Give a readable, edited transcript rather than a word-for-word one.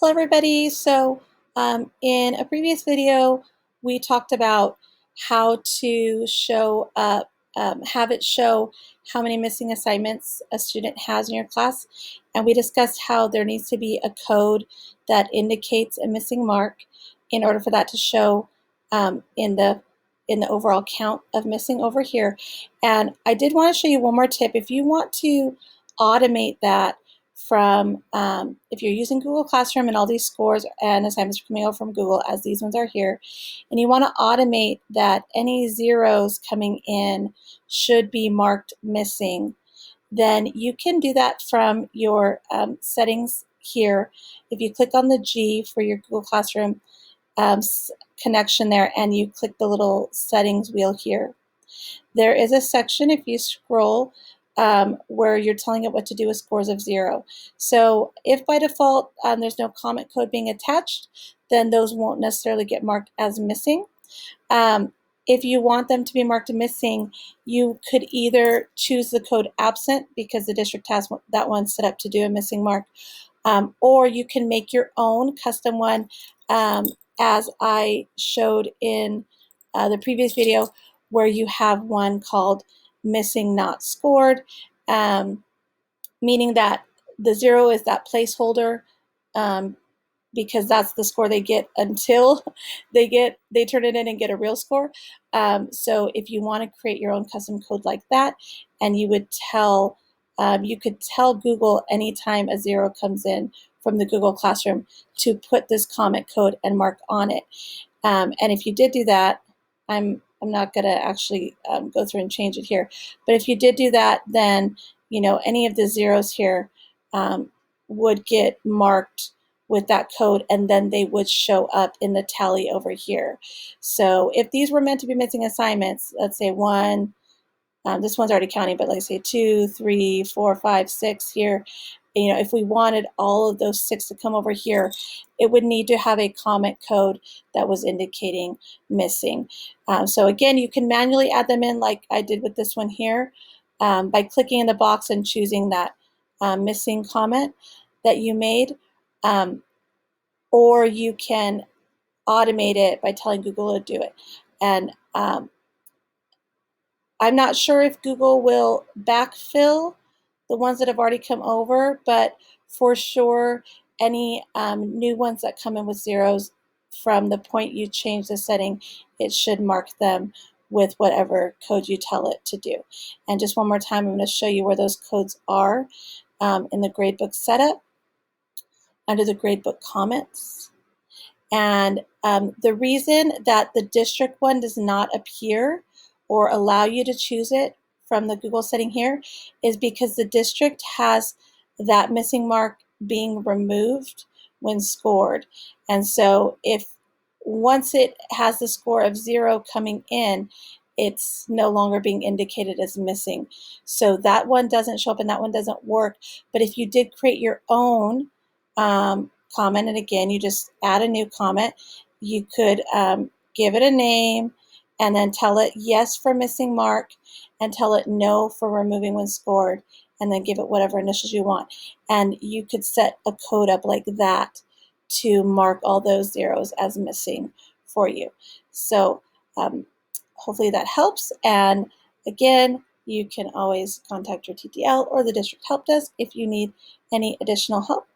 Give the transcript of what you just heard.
Hello everybody. In a previous video, we talked about how to show up, have it show how many missing assignments a student has in your class. And we discussed how there needs to be a code that indicates a missing mark in order for that to show in the overall count of missing over here. And I did want to show you one more tip. If you want to automate that, from if you're using Google Classroom and all these scores and assignments are coming out from Google, as these ones are here, and you want to automate that any zeros coming in should be marked missing, then you can do that from your settings here. If you click on the G for your Google Classroom connection there, and you click the little settings wheel here, there is a section, if you scroll, where you're telling it what to do with scores of 0. So if by default there's no comment code being attached, then those won't necessarily get marked as missing. If you want them to be marked missing, you could either choose the code absent because the district has that one set up to do a missing mark, or you can make your own custom one, as I showed in the previous video, where you have one called missing not scored, meaning that the 0 is that placeholder, because that's the score they get until they turn it in and get a real score. So if you want to create your own custom code like that, and you would tell you could tell Google anytime a 0 comes in from the Google Classroom to put this comment code and mark on it. And if you did do that, I'm not going to actually go through and change it here, but if you did do that, then any of the zeros here would get marked with that code, and then they would show up in the tally over here. So if these were meant to be missing assignments, let's say 1, this one's already counting, but let's say 2, 3, 4, 5, 6 here. If we wanted all of those 6 to come over here, it would need to have a comment code that was indicating missing. So again, you can manually add them in like I did with this one here, by clicking in the box and choosing that missing comment that you made, or you can automate it by telling Google to do it. And I'm not sure if Google will backfill the ones that have already come over, but for sure, any new ones that come in with zeros, from the point you change the setting, it should mark them with whatever code you tell it to do. And just one more time, I'm going to show you where those codes are in the gradebook setup, under the gradebook comments. And the reason that the district one does not appear or allow you to choose it from the Google setting here is because the district has that missing mark being removed when scored. And so if once it has the score of 0 coming in, it's no longer being indicated as missing. So that one doesn't show up and that one doesn't work. But if you did create your own comment, and again, you just add a new comment, you could give it a name and then tell it yes for missing mark and tell it no for removing when scored, and then give it whatever initials you want. And you could set a code up like that to mark all those zeros as missing for you. So hopefully that helps. And again, you can always contact your TTL or the district help desk if you need any additional help.